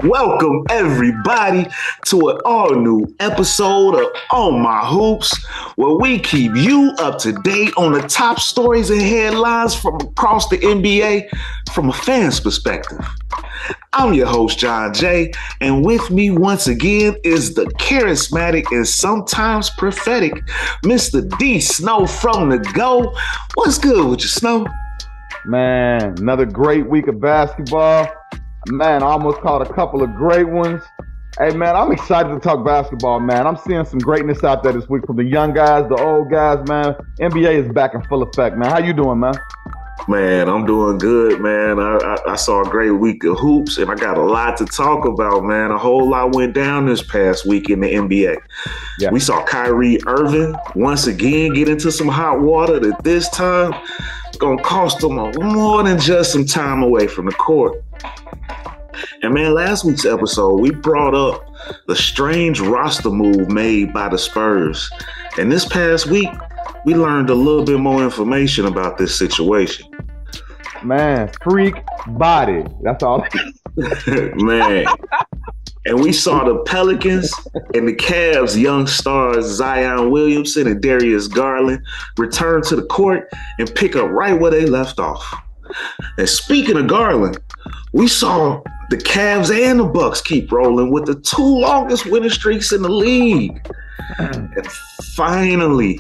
Welcome everybody to an all-new episode of On My Hoops, where we keep you up to date on the top stories and headlines from across the NBA from a fan's perspective. I'm your host, John Jay, and with me once again is the charismatic and sometimes prophetic Mr. D Snow from the Go. What's good with you, Snow? Man, another great week of basketball. Man, I almost caught a couple of great ones. Hey, man, I'm excited to talk basketball, man. I'm seeing some greatness out there this week from the young guys, the old guys, man. NBA is back in full effect, man. How you doing, man? Man, I'm doing good, man. I saw a great week of hoops, and I got a lot to talk about, man. A whole lot went down this past week in the NBA. Yeah. We saw Kyrie Irving once again get into some hot water that this time is going to cost him more than just some time away from the court. And man, last week's episode, we brought up the strange roster move made by the Spurs. And this past week, we learned a little bit more information about this situation. Man, freak body. That's all. Man. And we saw the Pelicans and the Cavs young stars Zion Williamson and Darius Garland return to the court and pick up right where they left off. And speaking of Garland, we saw the Cavs and the Bucks keep rolling with the two longest winning streaks in the league. And finally,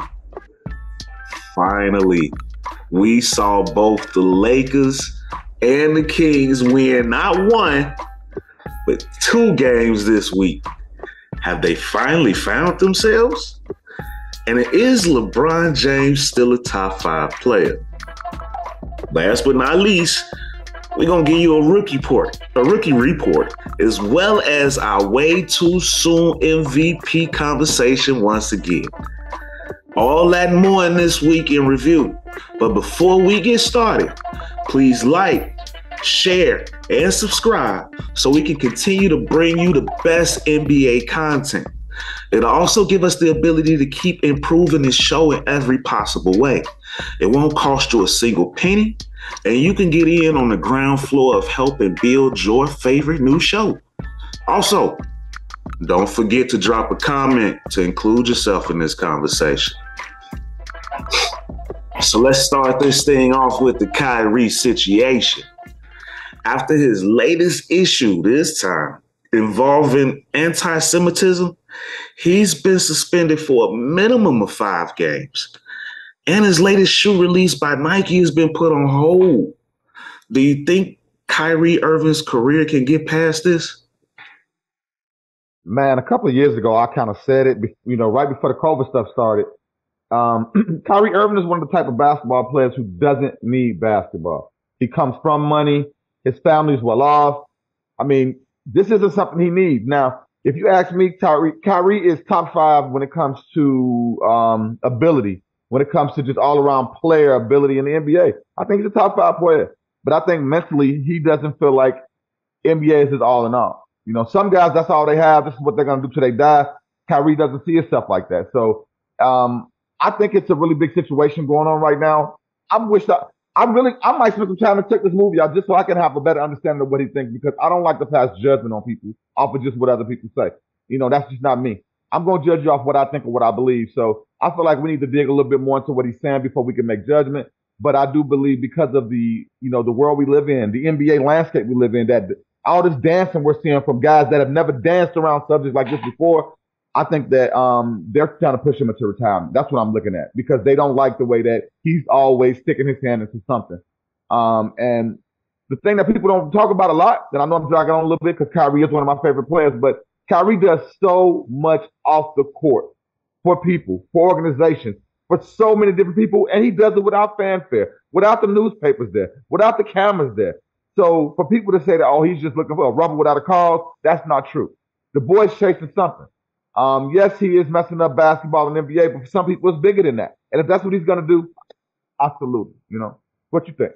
we saw both the Lakers and the Kings win not one, but two games this week. Have they finally found themselves? And is LeBron James still a top 5 player? Last but not least, we're going to give you a rookie report, as well as our way too soon MVP conversation once again. All that and more in this week in review. But before we get started, please like, share, and subscribe so we can continue to bring you the best NBA content. It'll also give us the ability to keep improving this show in every possible way. It won't cost you a single penny, and you can get in on the ground floor of helping build your favorite new show. Also, don't forget to drop a comment to include yourself in this conversation. So let's start this thing off with the Kyrie situation. After his latest issue this time involving anti-Semitism, he's been suspended for a minimum of 5 games. And his latest shoe released by Nike has been put on hold. Do you think Kyrie Irving's career can get past this? Man, a couple of years ago, I kind of said it, right before the COVID stuff started. Kyrie Irving is one of the type of basketball players who doesn't need basketball. He comes from money. His family's well off. I mean, this isn't something he needs. Now, if you ask me, Kyrie is top 5 when it comes to ability, when it comes to just all-around player ability in the NBA. I think he's a top 5 player. But I think mentally, he doesn't feel like NBA is his all in all. Some guys, that's all they have. This is what they're going to do till they die. Kyrie doesn't see himself like that. So I think it's a really big situation going on right now. I might spend some time to check this movie out just so I can have a better understanding of what he thinks, because I don't like to pass judgment on people off of just what other people say. That's just not me. I'm going to judge you off what I think or what I believe. So I feel like we need to dig a little bit more into what he's saying before we can make judgment. But I do believe, because of the world we live in, the NBA landscape we live in, that all this dancing we're seeing from guys that have never danced around subjects like this before, I think that they're trying to push him into retirement. That's what I'm looking at, because they don't like the way that he's always sticking his hand into something. And the thing that people don't talk about a lot, that I know I'm dragging on a little bit because Kyrie is one of my favorite players, but Kyrie does so much off the court for people, for organizations, for so many different people, and he does it without fanfare, without the newspapers there, without the cameras there. So for people to say that, oh, he's just looking for a rubber without a cause, that's not true. The boy's chasing something. Yes, he is messing up basketball and NBA, but for some people, it's bigger than that. And if that's what he's going to do, absolutely. What you think?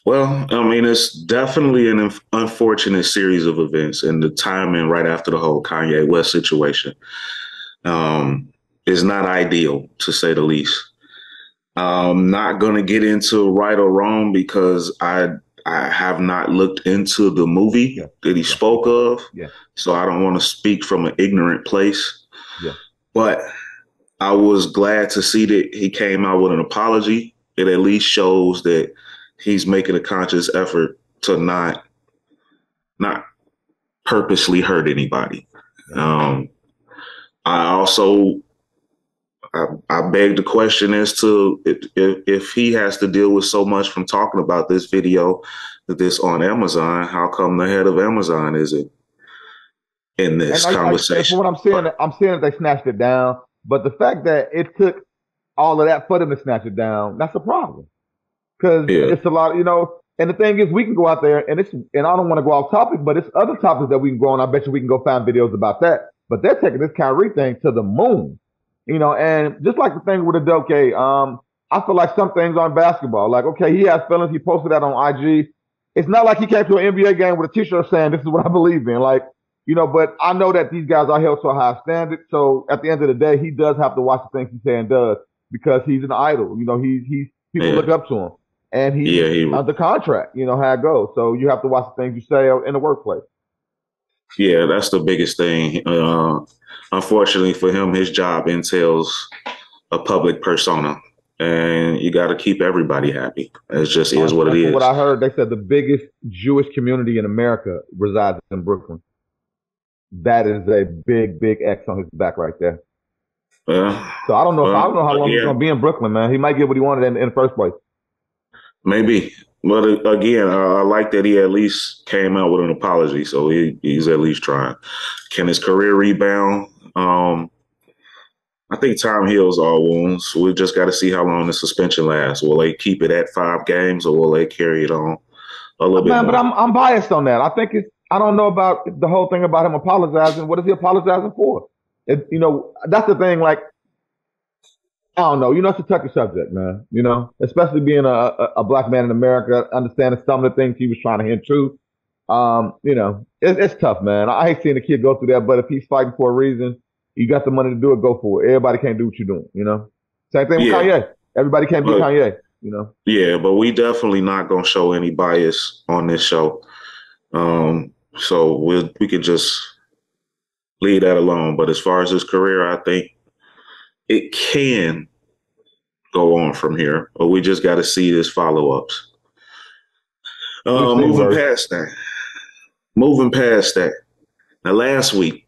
Well, I mean, it's definitely an unfortunate series of events, and the timing right after the whole Kanye West situation is not ideal, to say the least. I'm not going to get into right or wrong, because I I have not looked into the movie Yeah, that he yeah, spoke of, yeah, so I don't want to speak from an ignorant place. yeah. But I was glad to see that he came out with an apology. It at least shows that he's making a conscious effort to not purposely hurt anybody. Yeah. Um, I also I beg the question as to if he has to deal with so much from talking about this video, this on Amazon, how come the head of Amazon isn't in And this and from conversation? what I'm saying that they snatched it down. But the fact that it took all of that for them to snatch it down, that's a problem. Because Yeah, it's a lot, you know. And the thing is, we can go out there and I don't want to go off topic, but it's other topics that we can go on. I bet you we can go find videos about that. But they're taking this Kyrie thing to the moon, you know. And just like the thing with Adoke, I feel like some things on basketball, like okay, he has feelings. He posted that on IG. It's not like he came to an NBA game with a T-shirt saying this is what I believe in, like you know. But I know that these guys are held to a high standard. So at the end of the day, he does have to watch the things he says and does because he's an idol. You know, he's people yeah, look up to him and he's yeah. under contract. You know how it goes. So you have to watch the things you say in the workplace. Yeah, that's the biggest thing. Unfortunately for him, his job entails a public persona, and you got to keep everybody happy. It just is what it And from what is. I heard, they said the biggest Jewish community in America resides in Brooklyn. That is a big, big X on his back right there. Uh, So I don't know how long he's Again, going to be in Brooklyn, man. He might get what he wanted in the first place. maybe, but again, I like that he at least came out with an apology, so he's at least trying. Can his career rebound? I think time heals all wounds. We just got to see how long the suspension lasts. Will they keep it at 5 games, or will they carry it on a little bit Man, but more? I'm biased on that. I think I don't know about the whole thing about him apologizing. What is he apologizing for? You know, that's the thing. Like, I don't know. You know, it's a touchy subject, man. You know, especially being a black man in America, understanding some of the things he was trying to hint to. You know, it's tough, man. I hate seeing a kid go through that, but if he's fighting for a reason, you got the money to do it, go for it. Everybody can't do what you're doing, you know? Same thing with Yeah, Kanye. Everybody can't be but Kanye, you know? yeah, but we definitely not gonna show any bias on this show. So we could just leave that alone. But as far as his career, I think it can go on from here, but we just got to see this follow ups. We'll see, Moving Verse. past that. Moving past that. Now, last week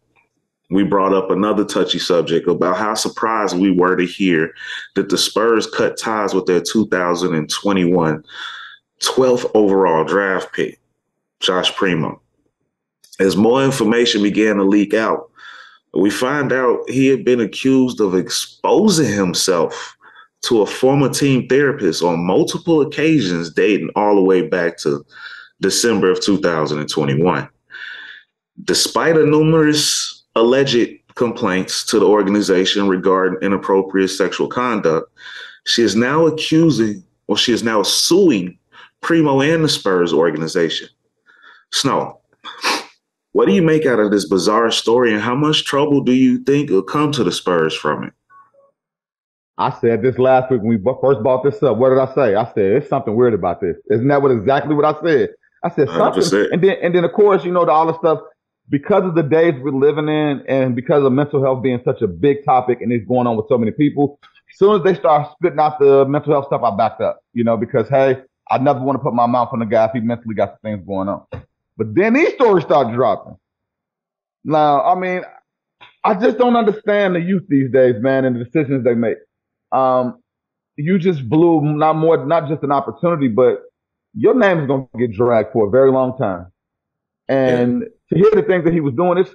we brought up another touchy subject about how surprised we were to hear that the Spurs cut ties with their 2021 12th overall draft pick, Josh Primo. As more information began to leak out, we find out he had been accused of exposing himself to a former team therapist on multiple occasions dating all the way back to December of 2021. Despite a numerous alleged complaints to the organization regarding inappropriate sexual conduct, she is now suing Primo and the Spurs organization. Snow, what do you make out of this bizarre story, and how much trouble do you think will come to the Spurs from it? I said this last week when we first brought this up. What did I say? I said, there's something weird about this. Isn't that exactly what I said? I said something. 100%. And then of course, you know, all the stuff, because of the days we're living in and because of mental health being such a big topic and it's going on with so many people, as soon as they start spitting out the mental health stuff, I backed up, you know, because hey, I never want to put my mouth on the guy if he mentally got some things going on. But then these stories start dropping. Now, I mean, I just don't understand the youth these days, man, and the decisions they make. Um, you just blew not just an opportunity, but your name is going to get dragged for a very long time. Yeah. And to hear the things that he was doing,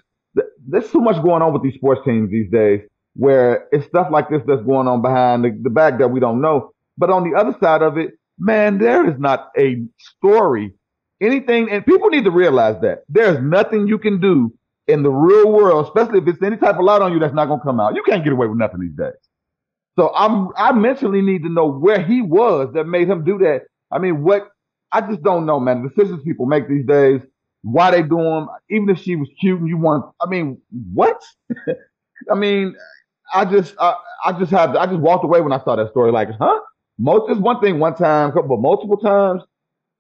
there's so much going on with these sports teams these days where it's stuff like this that's going on behind the back that we don't know. But on the other side of it, man, there is not a story, anything, and people need to realize that there's nothing you can do in the real world, especially if it's any type of light on you, that's not going to come out. You can't get away with nothing these days. So I mentally need to know where he was that made him do that. I mean, I just don't know, man. The decisions people make these days, why they do them, even if she was cute and I mean, what? I mean, I just walked away when I saw that story like, huh? Just one thing one time, but multiple times.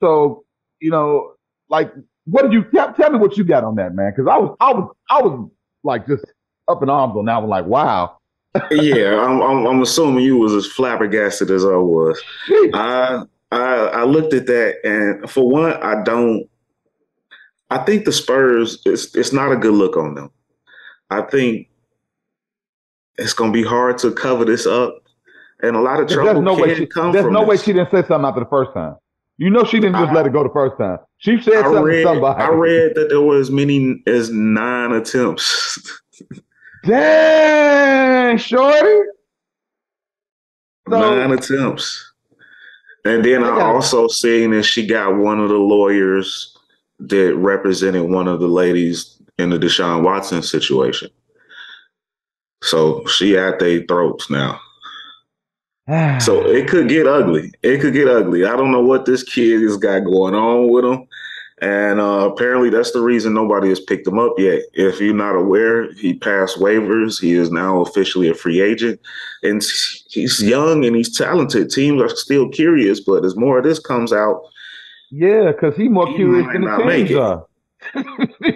So you know, like, what did you tell me what you got on that, man? Because I was like just up in arms on that one, like, wow. Yeah, I'm assuming you was as flabbergasted as I was. Sheesh. I looked at that, and for one, I don't. I think the Spurs, it's not a good look on them. I think it's going to be hard to cover this up, and a lot of There's trouble no way can come there's from no way she this. didn't say something after the first time. You know she didn't just let I it go the first time. She I said something to read I somebody. read that there were as many as 9 attempts. Dang, shorty. Nine So attempts. And then they I got also seen that she got one of the lawyers that represented one of the ladies in the Deshaun Watson situation. So she at their throats now. So it could get ugly. It could get ugly. I don't know what this kid has got going on with him. And apparently that's the reason nobody has picked him up yet. If you're not aware, he passed waivers. He is now officially a free agent. And he's young and he's talented. Teams are still curious, but as more of this comes out, yeah, because he's more he curious might than the not make teams it. are. You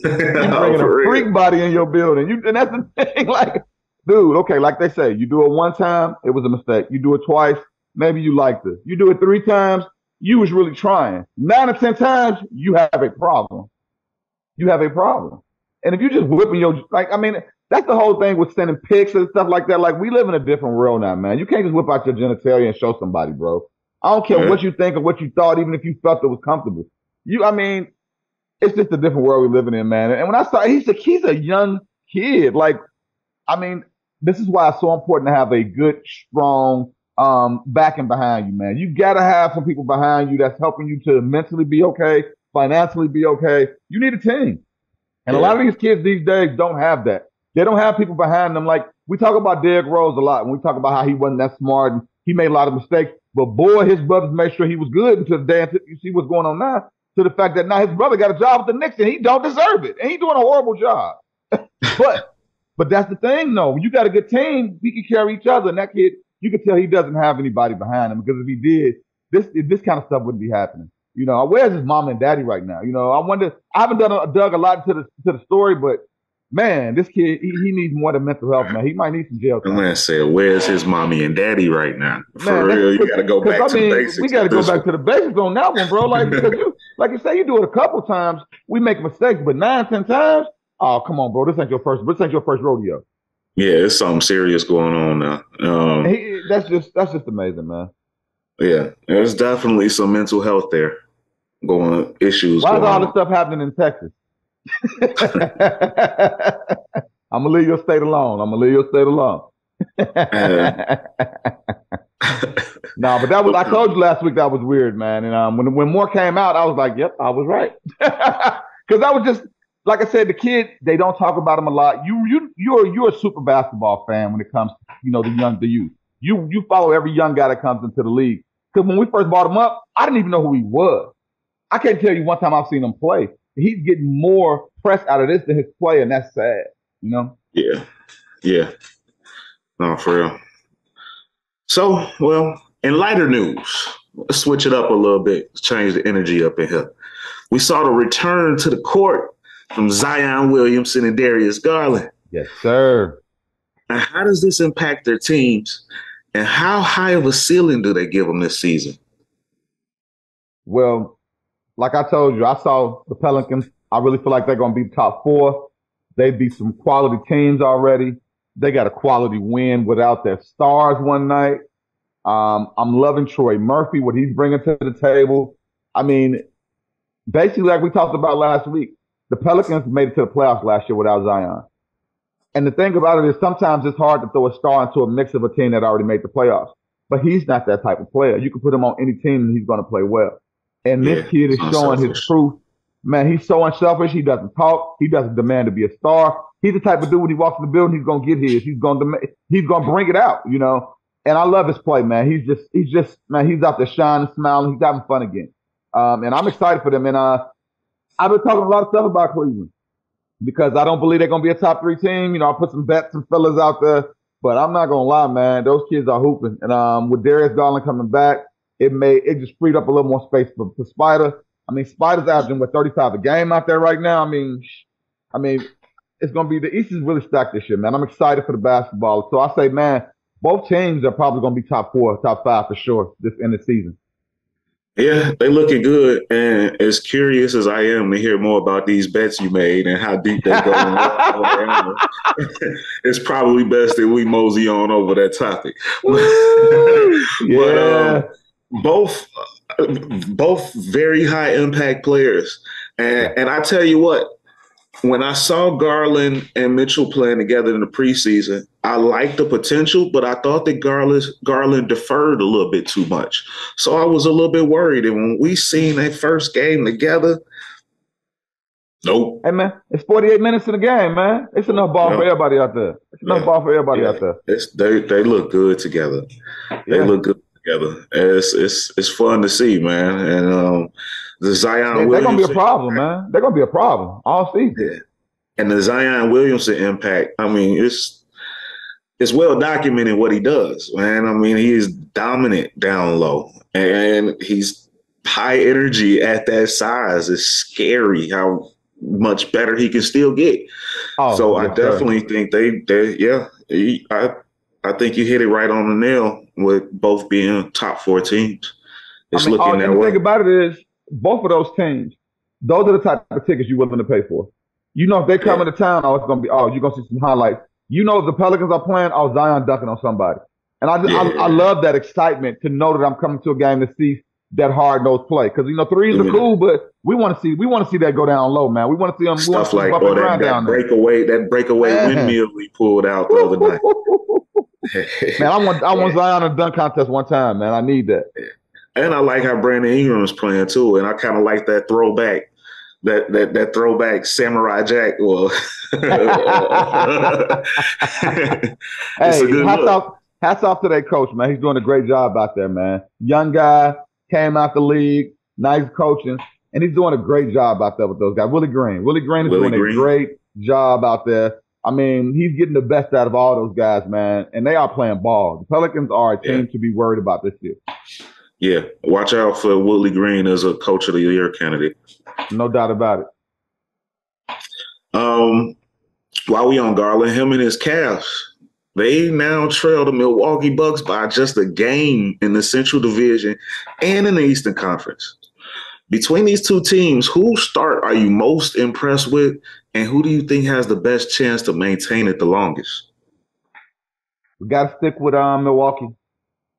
Oh, bringing a for real. freak body in your building. And that's the thing. Like, dude, okay, like they say, you do it one time, it was a mistake. You do it twice, maybe you liked it. You do it 3 times, you was really trying. 9 or 10 times, you have a problem. You have a problem. And if you just whipping your like, I mean, that's the whole thing with sending pics and stuff like that. Like, we live in a different world now, man. You can't just whip out your genitalia and show somebody, bro. I don't care Yeah. what you think or what you thought, even if you felt it was comfortable. I mean, it's just a different world we're living in, man. And when I saw he's a young kid. Like, I mean, this is why it's so important to have a good, strong backing behind you, man. You gotta have some people behind you that's helping you to mentally be okay, financially be okay. You need a team. And a Yeah. lot of these kids these days don't have that. They don't have people behind them. Like, we talk about Derrick Rose a lot when we talk about how he wasn't that smart and he made a lot of mistakes. But boy, his brothers made sure he was good until the day you see what's going on now. To the fact that now his brother got a job with the Knicks and he don't deserve it. And he's doing a horrible job. But that's the thing, though. When you got a good team, we can carry each other. And that kid, you can tell he doesn't have anybody behind him because if he did, this kind of stuff wouldn't be happening. You know, where's his mom and daddy right now? You know, I wonder. I haven't dug a lot into the story, but man, this kid he needs more than mental health, man. He might need some jail I'm time. gonna say, where's his mommy and daddy right now? For Man, real, you got to go back I to the mean, we basics got to with go this back to the basics on that one, bro. Like, because like you say, you do it a couple times, we make mistakes, but 9, 10 times, oh, come on, bro, this ain't your first rodeo. Yeah, there's something serious going on now. That's just amazing, man. Yeah, there's definitely some mental health there issues Why is going all this on. stuff happening in Texas? I'm gonna leave your state alone. And, No, but I told you last week that was weird, man. And when more came out, I was like, yep, I was right. Because I was just like I said, the kid, they don't talk about him a lot. You're a super basketball fan when it comes to, the youth. You follow every young guy that comes into the league. Because when we first brought him up, I didn't even know who he was. I can't tell you one time I've seen him play. He's getting more press out of this than his play, and that's sad, you know? Yeah, yeah, no, for real. So, well, in lighter news, let's switch it up a little bit, change the energy up in here. We saw the return to the court from Zion Williamson and Darius Garland. Yes, sir. And how does this impact their teams? And how high of a ceiling do they give them this season? Well, like I told you, I saw the Pelicans. I really feel like they're going to be top 4. They beat some quality teams already. They got a quality win without their stars one night. I'm loving Troy Murphy, what he's bringing to the table. I mean, basically, like we talked about last week, the Pelicans made it to the playoffs last year without Zion. And the thing about it is sometimes it's hard to throw a star into a mix of a team that already made the playoffs. But he's not that type of player. You can put him on any team and he's going to play well. And this kid is showing his proof. Man, he's so unselfish. He doesn't talk. He doesn't demand to be a star. He's the type of dude when he walks in the building, he's going to get his. He's going to bring it out, And I love his play, man. He's out there shining, smiling. He's having fun again. And I'm excited for them. And I've been talking a lot of stuff about Cleveland because I don't believe they're going to be a top 3 team. I put some bets and fellas out there, but I'm not going to lie, man. Those kids are hooping. And with Darius Garland coming back, it just freed up a little more space for Spider. I mean, Spider's averaging 35 a game out there right now. I mean, it's gonna be the East is really stacked this year, man. I'm excited for the basketball. So I say, man, both teams are probably gonna be top 4, top 5 for sure this in the season. Yeah, they looking good. And as curious as I am to hear more about these bets you made and how deep they go in Alabama, it's probably best that we mosey on over that topic. Yeah. But both very high impact players. And I tell you what, when I saw Garland and Mitchell playing together in the preseason, I liked the potential, but I thought that Garland deferred a little bit too much. So I was a little bit worried. And when we seen that first game together, nope. Hey, man, it's 48 minutes in the game, man. It's enough ball for everybody out there. It's enough ball for everybody out there. They look good together. They look good together. It's fun to see, man. And the Zion Williamson. They're going to be a problem, man. They're going to be a problem all season. Yeah. And the Zion Williamson impact, I mean, it's well documented what he does, man. I mean, he is dominant down low, and he's high energy at that size. It's scary how much better he can still get. So I definitely think I think you hit it right on the nail with both being top 4 teams. It's looking that way. The thing about it is, both of those teams, those are the type of tickets you're willing to pay for. You know, if they come into town, it's going to be, you're going to see some highlights. You know, if the Pelicans are playing, Zion dunking on somebody. And I love that excitement to know that I'm coming to a game to see that hard-nosed play. Because, threes are cool, but we want to see that go down low, man. We want to see them stuff like that breakaway windmill we pulled out the other night. Man, I want Zion in a dunk contest one time, man. I need that. And I like how Brandon Ingram is playing too, and I kind of like that throwback. That throwback Samurai Jack. Well, hats off to that coach, man. He's doing a great job out there, man. Young guy, came out the league, nice coaching, and he's doing a great job out there with those guys. Willie Green is doing a great job out there. I mean, he's getting the best out of all those guys, man, and they are playing ball. The Pelicans are a team to be worried about this year. Yeah, watch out for Willie Green as a Coach of the Year candidate. No doubt about it. While we on Garland, him and his Cavs, they now trail the Milwaukee Bucks by just a game in the Central Division and in the Eastern Conference. Between these two teams, whose start are you most impressed with, and who do you think has the best chance to maintain it the longest? We got to stick with Milwaukee.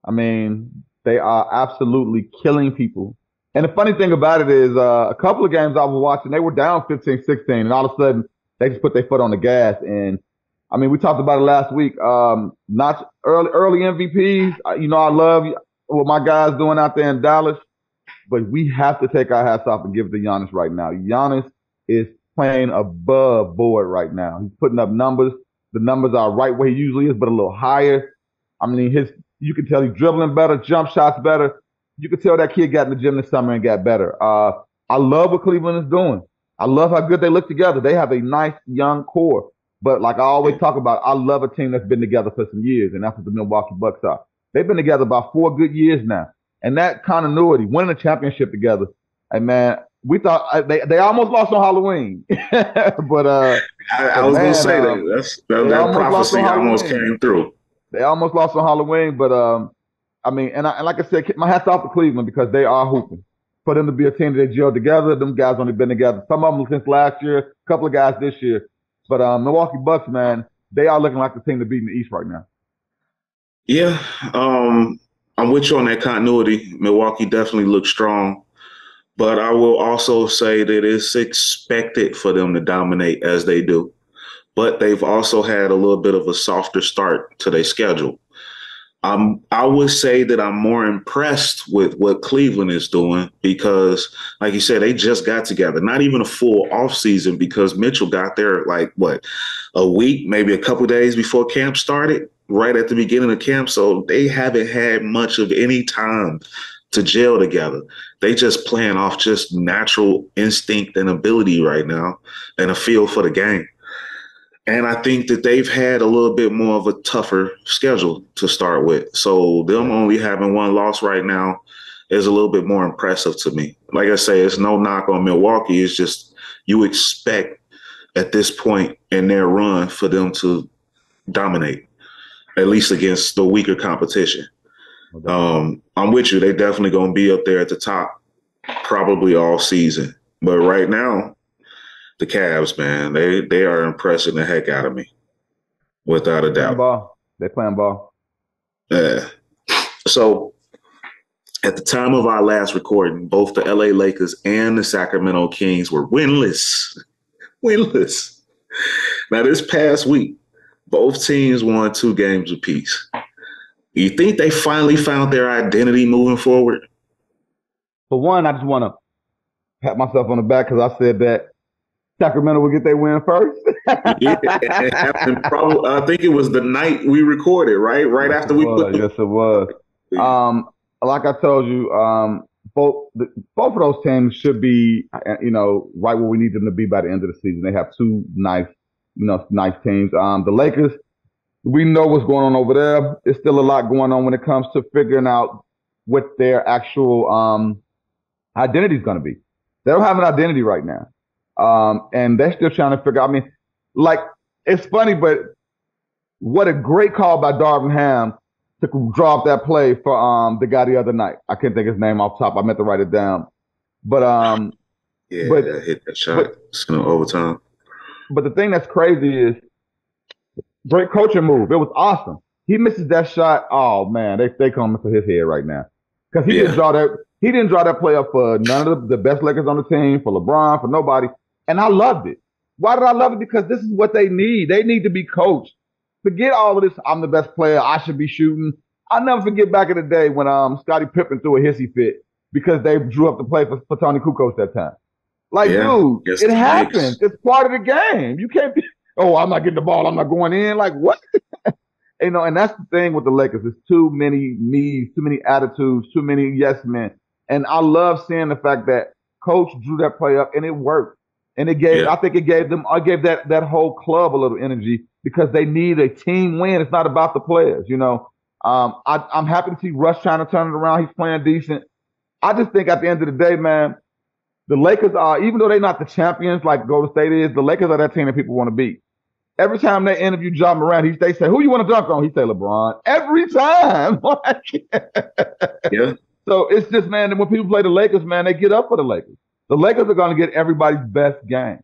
I mean, they are absolutely killing people. And the funny thing about it is a couple of games I was watching, they were down 15-16, and all of a sudden they just put their foot on the gas. And, I mean, we talked about it last week. Not early MVPs. I love what my guys doing out there in Dallas, but we have to take our hats off and give it to Giannis right now. Giannis is playing above board right now. He's putting up numbers. The numbers are right where he usually is, but a little higher. I mean, you can tell he's dribbling better, jump shots better. You can tell that kid got in the gym this summer and got better. I love what Cleveland is doing. I love how good they look together. They have a nice young core. But like I always talk about, I love a team that's been together for some years, and that's what the Milwaukee Bucks are. They've been together about 4 good years now. And that continuity, winning a championship together, and man, we thought they almost lost on Halloween. But I was going to say that prophecy almost came through. They almost lost on Halloween, but I mean, and like I said, my hat's off to Cleveland because they are hooping. For them to be a team that they gel together, them guys only been together. Some of them since last year, a couple of guys this year. But Milwaukee Bucks, man, they are looking like the team to beat in the East right now. Yeah, I'm with you on that continuity. Milwaukee definitely looks strong. But I will also say that it's expected for them to dominate as they do. But they've also had a little bit of a softer start to their schedule. I would say that I'm more impressed with what Cleveland is doing because, like you said, they just got together. Not even a full offseason because Mitchell got there a week, maybe a couple of days before camp started, right at the beginning of camp. So they haven't had much of any time to gel together. They just playing off just natural instinct and ability right now and a feel for the game. And I think that they've had a little bit more of a tougher schedule to start with. So them only having one loss right now, is a little bit more impressive to me. Like I say, it's no knock on Milwaukee. It's just you expect at this point in their run for them to dominate, at least against the weaker competition. I'm with you. They definitely going to be up there at the top probably all season. But right now, the Cavs, man, they are impressing the heck out of me, without a doubt. They're playing ball. Yeah. So at the time of our last recording, both the LA Lakers and the Sacramento Kings were winless. Winless. Now, this past week, both teams won 2 games apiece. You think they finally found their identity moving forward? For one, I just want to pat myself on the back because I said that Sacramento would get their win first. Yeah, it happened probably, I think it was the night we recorded, right? Right yes, after we put Yes, it was. Like I told you, both of those teams should be, right where we need them to be by the end of the season. They have 2 nice teams. The Lakers, we know what's going on over there. There's still a lot going on when it comes to figuring out what their actual identity is going to be. They don't have an identity right now. And they're still trying to figure out. I mean, like, it's funny, but what a great call by Darvin Ham to draw up that play for the guy the other night. I can't think his name off top. I meant to write it down. But that hit that shot. It's in overtime. But the thing that's crazy is great coaching move. It was awesome. He misses that shot. Oh man, they coming for his head right now because he didn't draw that. He didn't draw that play up for none of the best Lakers on the team, for LeBron, for nobody. And I loved it. Why did I love it? Because this is what they need. They need to be coached. Forget all of this. I'm the best player. I should be shooting. I'll never forget back in the day when Scottie Pippen threw a hissy fit because they drew up the play for Tony Kukoc that time. Like, dude, it happens. It's part of the game. You can't be, I'm not getting the ball. I'm not going in. Like, what? And that's the thing with the Lakers. There's too many me's, too many attitudes, too many yes men. And I love seeing the fact that Coach drew that play up and it worked. And I think it gave that whole club a little energy because they need a team win. It's not about the players, I'm happy to see Russ trying to turn it around. He's playing decent. I just think at the end of the day, man, the Lakers are, even though they're not the champions like Golden State is, the Lakers are that team that people want to beat. Every time they interview John Moran, they say, who you want to dunk on? He say LeBron. Every time. Yeah. So it's just, man, when people play the Lakers, man, they get up for the Lakers. The Lakers are going to get everybody's best game.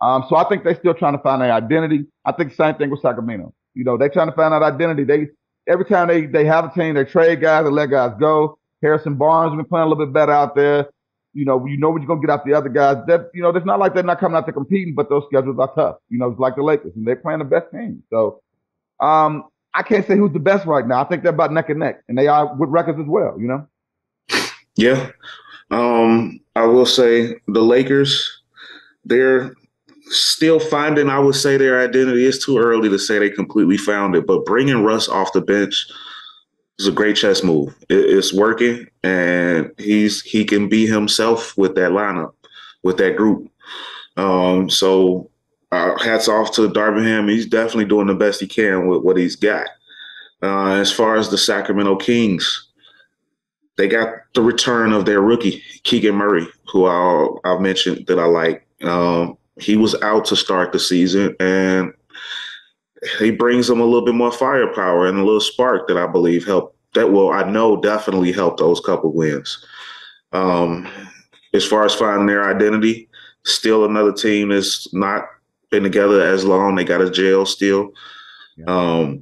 So I think they're still trying to find their identity. I think the same thing with Sacramento. They're trying to find out identity. Every time they have a team, they trade guys, they let guys go. Harrison Barnes has been playing a little bit better out there. You know what you're going to get out the other guys. It's not like they're not coming out there competing, but those schedules are tough. It's like the Lakers, and they're playing the best team. So I can't say who's the best right now. I think they're about neck and neck, and they are with records as well, Yeah. I will say the Lakers, they're still finding, I would say, their identity. It's too early to say they completely found it, but bringing Russ off the bench is a great chess move. It's working, and he can be himself with that lineup, with that group. So hats off to Darvin Ham. He's definitely doing the best he can with what he's got. As far as the Sacramento Kings, they got the return of their rookie, Keegan Murray, who I've mentioned that I like. He was out to start the season, and he brings them a little bit more firepower and a little spark that I believe helped. I know definitely helped those couple wins. As far as finding their identity, still another team that's not been together as long. They got a jail still. Yeah.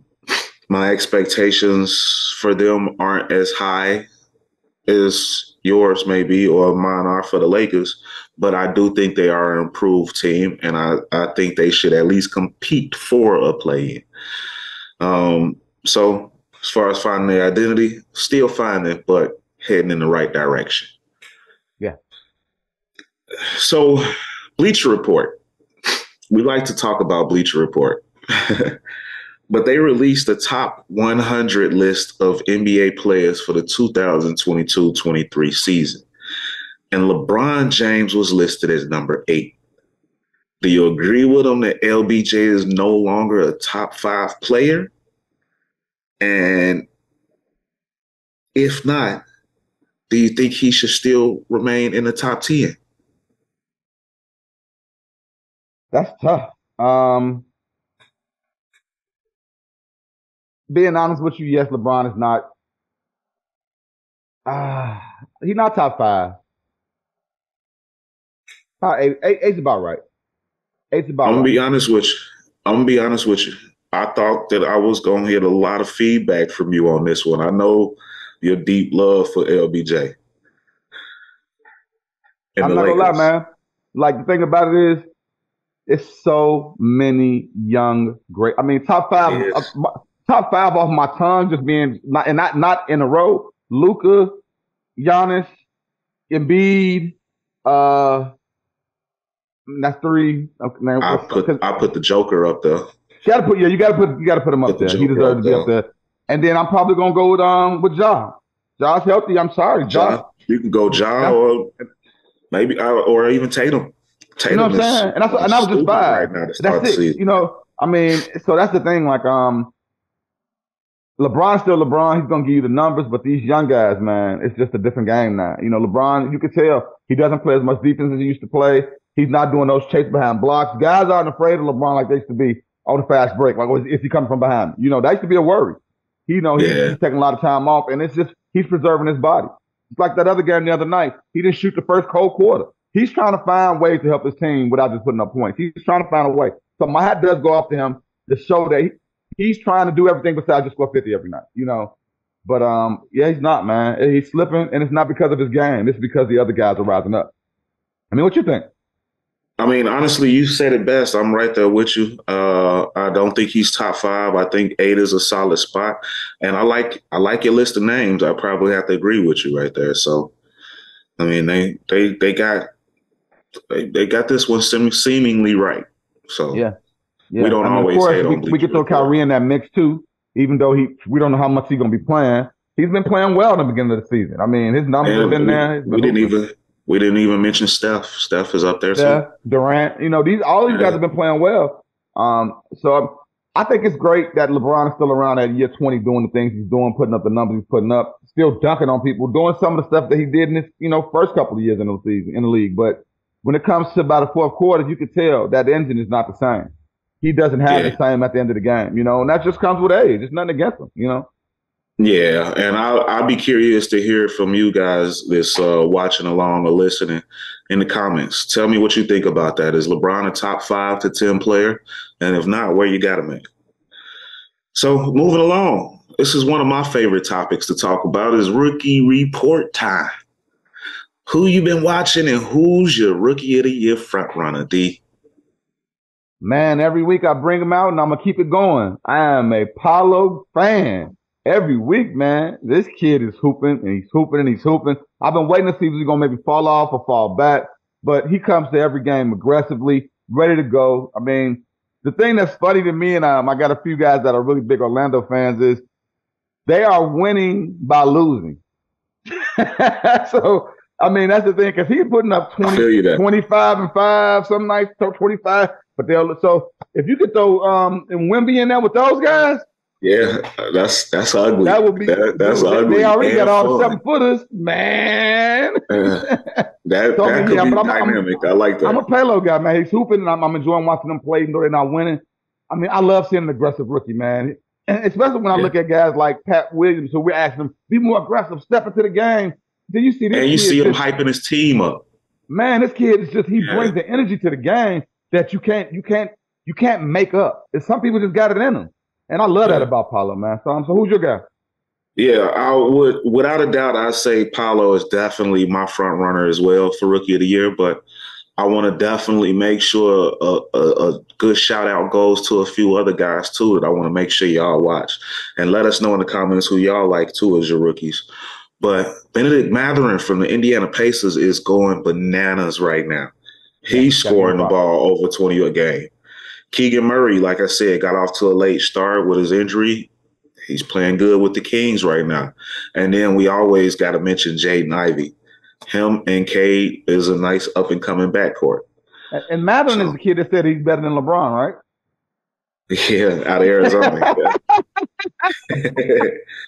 My expectations for them aren't as high as yours may be or mine are for the Lakers, but I do think they are an improved team, and I think they should at least compete for a play-in. So as far as finding their identity, still finding it, but heading in the right direction. Yeah. So Bleacher Report. We like to talk about Bleacher Report. But they released the top 100 list of NBA players for the 2022-23 season. And LeBron James was listed as number 8. Do you agree with them that LBJ is no longer a top 5 player? And if not, do you think he should still remain in the top 10? That's tough. Being honest with you, yes, LeBron is not. He's not top five. Eight's about right. Eight's about I'm gonna right. be honest with you. I'm gonna be honest with you. I thought that I was gonna get a lot of feedback from you on this one. I know your deep love for LBJ and I'm the not gonna lie, Lakers. man. Like the thing about it is, it's so many young great. I mean, Yes. top five off my tongue, just being not in a row. Luka, Giannis, Embiid. Uh, that's three. Okay, now, I put the Joker up there. you gotta put him Put up the there. He Joker deserves up to be there. up there. And then I'm probably gonna go with Ja. Ja's healthy. I'm sorry, Ja. Ja, you can go Ja That's, or maybe or even Tatum. you know Tatum what I'm is saying? And I was just stupid five. right now to That's start the it. season. I mean, so that's the thing. Like, LeBron's still LeBron. He's gonna give you the numbers, but these young guys, man, it's just a different game now. LeBron, you can tell he doesn't play as much defense as he used to play. He's not doing those chase behind blocks. Guys aren't afraid of LeBron like they used to be on the fast break. Like, is he coming from behind? That used to be a worry. Yeah, He's taking a lot of time off, and it's just he's preserving his body. It's like that other game the other night. He didn't shoot the first cold quarter. He's trying to find ways to help his team without just putting up points. He's trying to find a way. So my hat does go off to him to show that he's trying to do everything besides just score 50 every night. But yeah, he's not, man. He's slipping, and it's not because of his game. It's because the other guys are rising up. I mean, what you think? I mean, honestly, you said it best. I'm right there with you. I don't think he's top five. I think 8 is a solid spot, and I like your list of names. I probably have to agree with you right there. So, I mean, they got this one seemingly right. So Yeah, we yeah. don't I mean, of always course, hate on we Bleacher could throw Report. Kyrie in that mix too, even though we don't know how much he's gonna be playing. He's been playing well in the beginning of the season. I mean, his numbers have And been there. He's been hooping. we didn't even mention Steph. Steph is up there too. Steph, Durant, all these guys Yeah. have been playing well. So I think it's great that LeBron is still around at year 20 doing the things he's doing, putting up the numbers he's putting up, still dunking on people, doing some of the stuff that he did in his, first couple of years in the season, in the league. But when it comes to about the fourth quarter, you can tell that engine is not the same. He doesn't have Yeah. the same at the end of the game, and that just comes with age. It's nothing against him. Yeah, and I'll be curious to hear from you guys this watching along or listening in the comments. Tell me what you think about that. Is LeBron a top 5 to 10 player? And if not, where you got him at? So moving along, this is one of my favorite topics to talk about is rookie report time. Who you been watching and who's your rookie of the year front runner, D? Man, every week I bring him out and I'm going to keep it going. I am a Paolo fan. Every week, man, this kid is hooping and he's hooping and he's hooping. I've been waiting to see if he's going to maybe fall off or fall back, but he comes to every game aggressively, ready to go. I mean, the thing that's funny to me, and I got a few guys that are really big Orlando fans, is they are winning by losing. So, I mean, that's the thing, because he's putting up 25 and 5, some nights 25, but so if you could throw Wemby in there with those guys, yeah, that's ugly. that would be that's dude, ugly. They already got all fun. the 7-footers, man. That could be dynamic. I like that. I'm a payload guy, man. He's hooping, and I'm enjoying watching them play, even though they're not winning. I mean, I love seeing an aggressive rookie, man. And especially when I look at guys like Pat Williams, who we're asking them, be more aggressive, step into the game. Then you see this and you see him hyping his team up. Man, this kid is just, he brings the energy to the game that you can't make up. And some people just got it in them. And I love that about Paolo, man. So who's your guy? Yeah, I would, without a doubt, I'd say Paolo is definitely my front runner as well for Rookie of the Year. But I want to definitely make sure a good shout out goes to a few other guys too that I want to make sure y'all watch. And let us know in the comments who y'all like too as your rookies. But Benedict Mathurin from the Indiana Pacers is going bananas right now. He's scoring the ball over 20 a game. Keegan Murray, like I said, got off to a late start with his injury. He's playing good with the Kings right now. And then we always got to mention Jaden Ivey. Him and Cade is a nice up-and-coming backcourt. And Mathurin is the kid that said he's better than LeBron, right? Yeah, out of Arizona.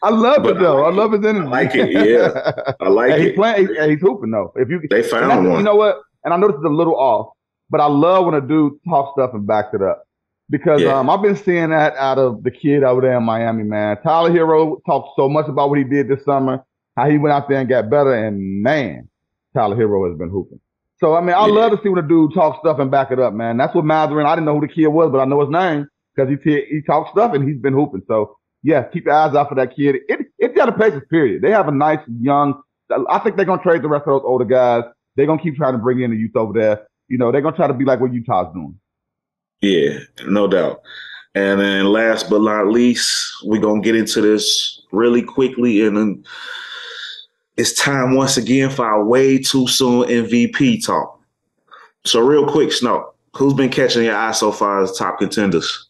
I love it though. I love his energy. I like it. Yeah, I like it. He's playing. He's hooping though. If you they found one. You know what? And I know this is a little off, but I love when a dude talks stuff and backs it up. Because I've been seeing that out of the kid over there in Miami, man. Tyler Hero talked so much about what he did this summer, how he went out there and got better, and man, Tyler Hero has been hooping. So, I mean, I love to see when a dude talks stuff and back it up, man. That's what Matherin, I didn't know who the kid was, but I know his name because he talks stuff and he's been hooping. So, yeah, keep your eyes out for that kid. It's got a Pacers, period. They have a nice, young, I think they're going to trade the rest of those older guys. They're going to keep trying to bring in the youth over there. You know, they're going to try to be like what Utah's doing. Yeah, no doubt. And then last but not least, we're going to get into this really quickly. And then it's time once again for our way too soon MVP talk. So real quick, Snow, who's been catching your eye so far as top contenders?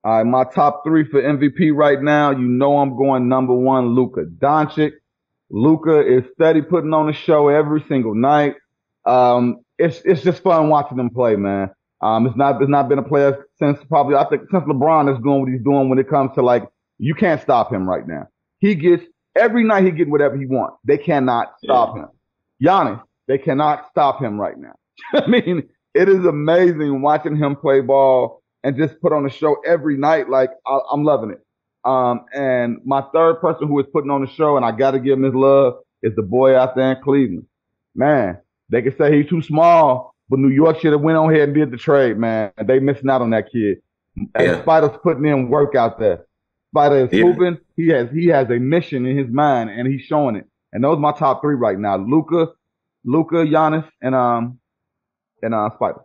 All right, my top three for MVP right now, you know I'm going number one, Luka Doncic. Luka is steady putting on a show every single night. It's just fun watching him play, man. It's not been a player since LeBron is doing what he's doing when it comes to, like, you can't stop him right now. Every night he gets whatever he wants. They cannot stop him. Giannis, they cannot stop him right now. I mean, it is amazing watching him play ball and just put on a show every night. Like, I'm loving it. And my third person who is putting on the show, and I got to give him his love, is the boy out there in Cleveland. Man, they can say he's too small, but New York should have went on ahead and did the trade, man. They missing out on that kid. And Spider's putting in work out there. Spider is hooping. He has a mission in his mind, and he's showing it. And those are my top three right now: Luka, Giannis, and Spider.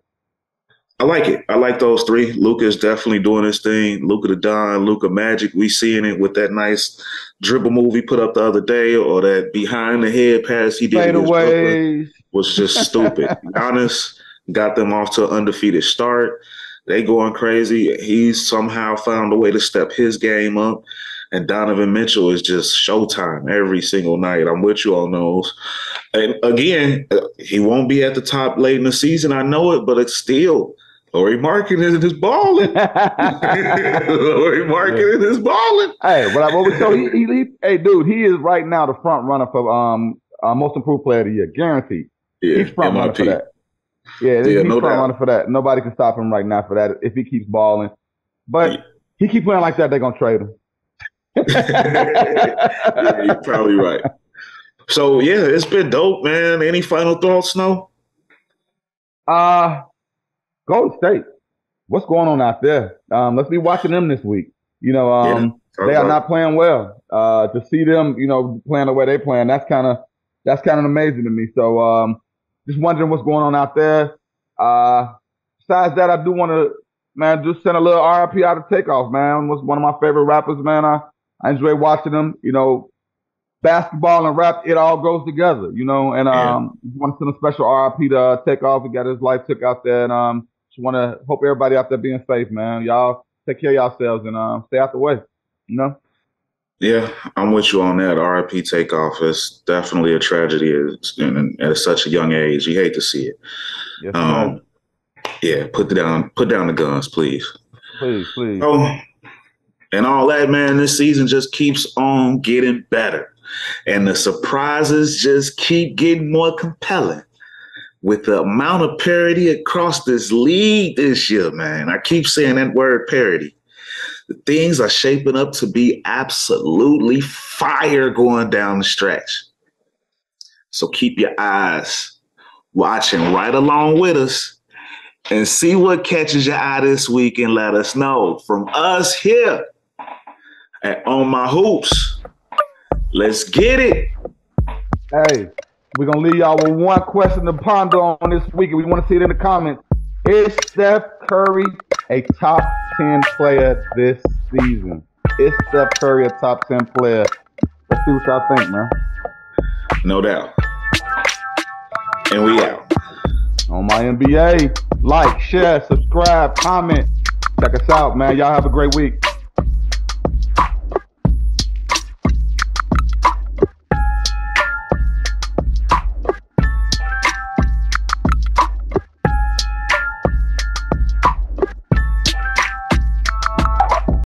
I like it. I like those three. Luka is definitely doing his thing. Luka the Don, Luka Magic. We seeing it with that nice dribble move he put up the other day, or that behind the head pass he did. Fadeaways was just stupid. Giannis got them off to an undefeated start. They going crazy. He's somehow found a way to step his game up. And Donovan Mitchell is just showtime every single night. I'm with you on those. And again, he won't be at the top late in the season. I know it, but it's still Lauri Markkanen is balling. Lauri Markkanen is balling. Hey, what we tell hey, dude, he is right now the front runner for most improved player of the year, guaranteed. Yeah, he's front runner for that. Yeah, he's front runner for that. Nobody can stop him right now for that if he keeps balling. But he keep playing like that, they're gonna trade him. Yeah, you're probably right. So yeah, it's been dope, man. Any final thoughts, Snow? Golden State. What's going on out there? Let's be watching them this week. You know, they are not playing well. To see them, you know, playing the way they playing, that's kind of amazing to me. So just wondering what's going on out there. Besides that, I do want to, man, just send a little RIP out of Takeoff, man. Was one of my favorite rappers, man. I enjoy watching them. You know, basketball and rap, it all goes together, you know. And want to send a special RIP to Takeoff. He got his life took out there, and just want to hope everybody out there being safe, man. Y'all take care of yourselves and stay out the way, you know. Yeah, I'm with you on that. RIP Takeoff is definitely a tragedy at such a young age. You hate to see it. Yes, yeah, put down the guns, please. Please. And all that, man, this season just keeps on getting better. And the surprises just keep getting more compelling with the amount of parity across this league this year, man. I keep saying that word, parity. The things are shaping up to be absolutely fire going down the stretch. So keep your eyes watching right along with us and see what catches your eye this week and let us know. From us here at On My Hoops, let's get it. Hey, we're going to leave y'all with one question to ponder on this week, and we want to see it in the comments. Is Steph Curry a top 10 player this season? Is Steph Curry a top 10 player? Let's see what y'all think, man. No doubt. And we out. On My NBA, like, share, subscribe, comment. Check us out, man. Y'all have a great week.